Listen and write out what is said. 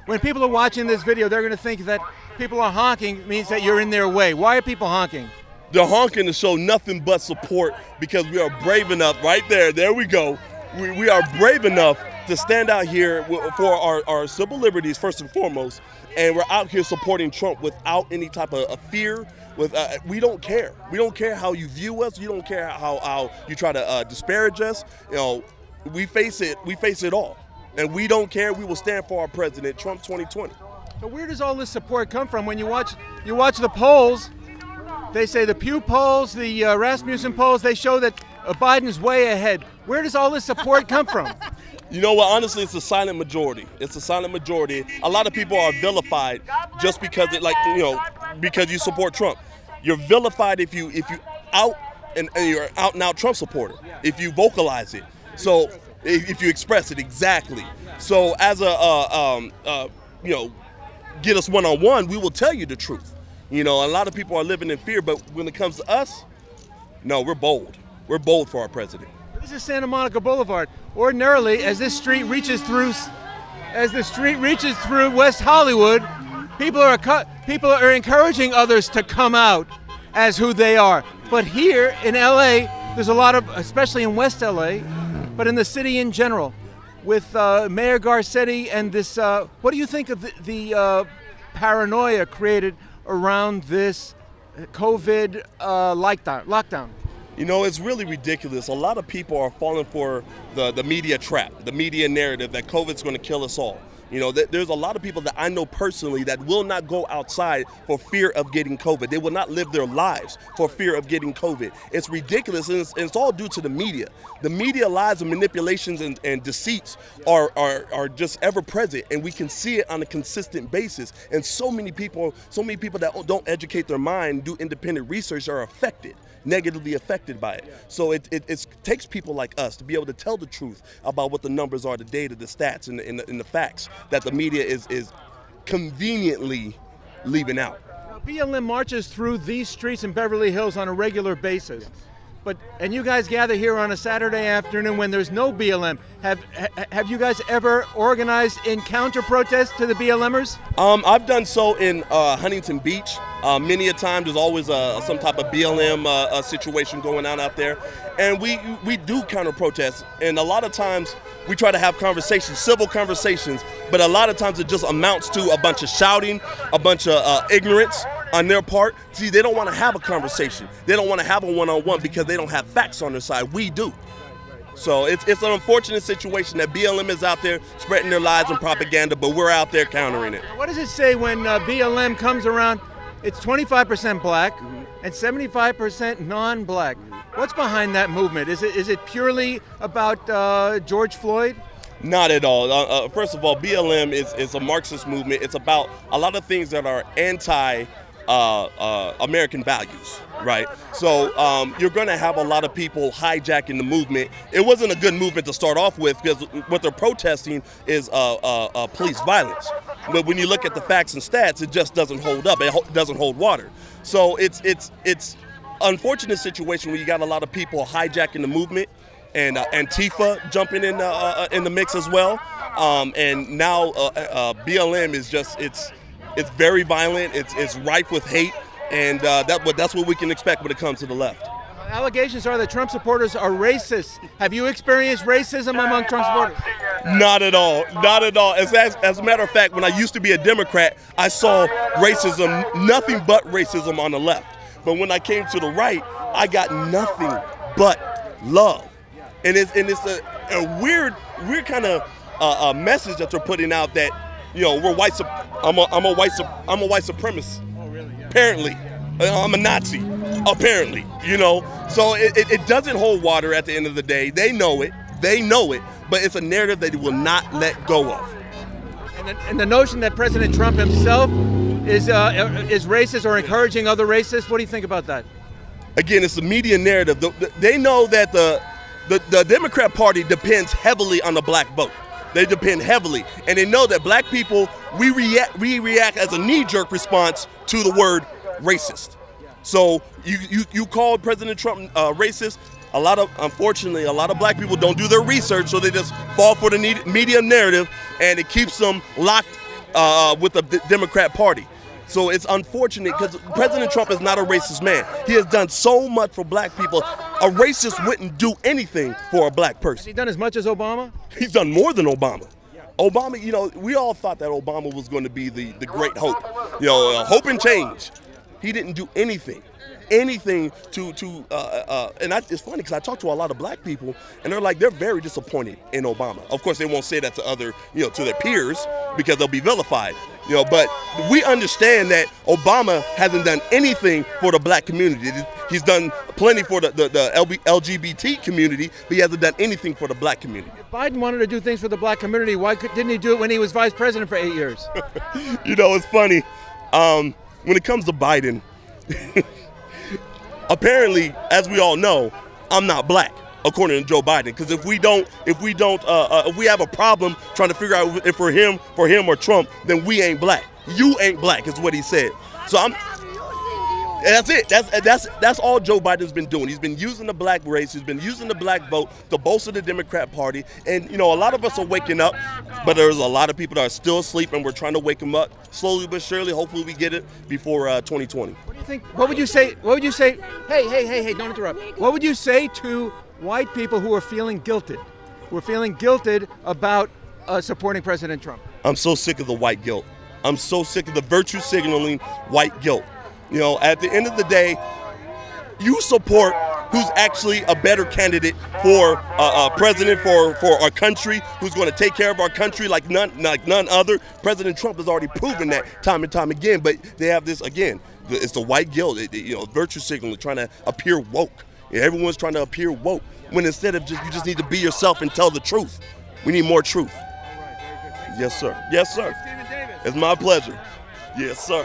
When people are watching this video, they're going to think that people are honking means that you're in their way. Why are people honking? They're honking to show nothing but support because we are brave enough, right there we go. We are brave enough to stand out here for our civil liberties first and foremost, and we're out here supporting Trump without any type of fear. We don't care. We don't care how you view us. You don't care how you try to disparage us. You know, we face it. We face it all, and we don't care. We will stand for our president, Trump 2020. So where does all this support come from? When you watch the polls, they say the Pew polls, the Rasmussen polls, they show that Biden's way ahead. Where does all this support come from? You know what? Honestly, it's a silent majority. It's a silent majority. A lot of people are vilified just because because you support Trump. You're vilified if you out and you're out and out Trump supporter. If you vocalize it, so if you express it exactly. So as get us one-on-one, we will tell you the truth. You know, a lot of people are living in fear, but when it comes to us, no, we're bold. We're bold for our president. This is Santa Monica Boulevard. Ordinarily, as the street reaches through West Hollywood, people are encouraging others to come out as who they are. But here in LA, there's a lot of, especially in West LA, but in the city in general, with Mayor Garcetti and this. What do you think of the paranoia created around this COVID lockdown? You know, it's really ridiculous. A lot of people are falling for the media trap, the media narrative that COVID's going to kill us all. You know, there's a lot of people that I know personally that will not go outside for fear of getting COVID. They will not live their lives for fear of getting COVID. It's ridiculous, and it's all due to the media. The media lies and manipulations and deceits are just ever present, and we can see it on a consistent basis. And so many people that don't educate their mind, do independent research, are negatively affected by it. So it takes people like us to be able to tell the truth about what the numbers are, the data, the stats, and the facts that the media is conveniently leaving out. Now, BLM marches through these streets in Beverly Hills on a regular basis. And you guys gather here on a Saturday afternoon when there's no BLM. Have you guys ever organized in counter protest to the BLMers? I've done so in Huntington Beach. Many a time there's always some type of BLM situation going on out there, and we do counter protest. And a lot of times we try to have conversations, civil conversations, but a lot of times it just amounts to a bunch of shouting, a bunch of ignorance on their part. See, they don't want to have a conversation. They don't want to have a one-on-one because they don't have facts on their side. We do. So it's an unfortunate situation that BLM is out there spreading their lies and propaganda, but we're out there countering it. What does it say when BLM comes around? It's 25% black and 75% non-black. What's behind that movement? Is it purely about George Floyd? Not at all. First of all, BLM is a Marxist movement. It's about a lot of things that are anti-American values, right? So you're going to have a lot of people hijacking the movement. It wasn't a good movement to start off with because what they're protesting is police violence. But when you look at the facts and stats, it just doesn't hold up. It doesn't hold water. So it's unfortunate situation where you got a lot of people hijacking the movement, and Antifa jumping in the mix as well. And now BLM is just it's very violent. It's rife with hate, and that's what we can expect when it comes to the left. Allegations are that Trump supporters are racist. Have you experienced racism among Trump supporters? Not at all. Not at all. As a matter of fact, when I used to be a Democrat, I saw racism, nothing but racism on the left. But when I came to the right, I got nothing but love. And it's a weird kind of message that they're putting out that, you know, we're white. I'm a white supremacist. Oh, really? Yeah. Apparently, I'm a Nazi. Apparently, you know. So it doesn't hold water at the end of the day. They know it. But it's a narrative that they will not let go of. And the notion that President Trump himself is racist or encouraging other racists. What do you think about that? Again, it's the media narrative. They know that the Democrat Party depends heavily on the black vote. They depend heavily, and they know that black people we react as a knee-jerk response to the word racist. So you called President Trump racist. unfortunately, a lot of black people don't do their research, so they just fall for the media narrative, and it keeps them locked with the Democrat Party. So it's unfortunate because President Trump is not a racist man. He has done so much for black people. A racist wouldn't do anything for a black person. Has he done as much as Obama? He's done more than Obama. Obama, you know, we all thought that Obama was going to be the great hope, you know, hope and change. He didn't do anything and it's funny because I talk to a lot of black people, and they're very disappointed in Obama. Of course, they won't say that to to their peers because they'll be vilified, you know. But we understand that Obama hasn't done anything for the black community. He's done plenty for the LGBT community, but he hasn't done anything for the black community. If Biden wanted to do things for the black community, why didn't he do it when he was vice president for 8 years? You know, it's funny. When it comes to Biden, apparently, as we all know, I'm not black, according to Joe Biden. Because if we have a problem trying to figure out if for him or Trump, then we ain't black. You ain't black, is what he said. So that's it. That's all Joe Biden's been doing. He's been using the black race. He's been using the black vote to bolster the Democrat Party. And, you know, a lot of us are waking up, but there's a lot of people that are still asleep, and we're trying to wake them up slowly but surely. Hopefully we get it before 2020. What do you think? What would you say? Hey, don't interrupt. What would you say to white people who are feeling guilted? Who are feeling guilted about supporting President Trump? I'm so sick of the white guilt. I'm so sick of the virtue signaling white guilt. You know, at the end of the day, you support who's actually a better candidate for president for our country, who's going to take care of our country like none other. President Trump has already proven that time and time again. But they have this again. It's the white guilt. Virtue signaling, trying to appear woke. Everyone's trying to appear woke when instead of you just need to be yourself and tell the truth. We need more truth. Yes, sir. Yes, sir. It's my pleasure. Yes, sir.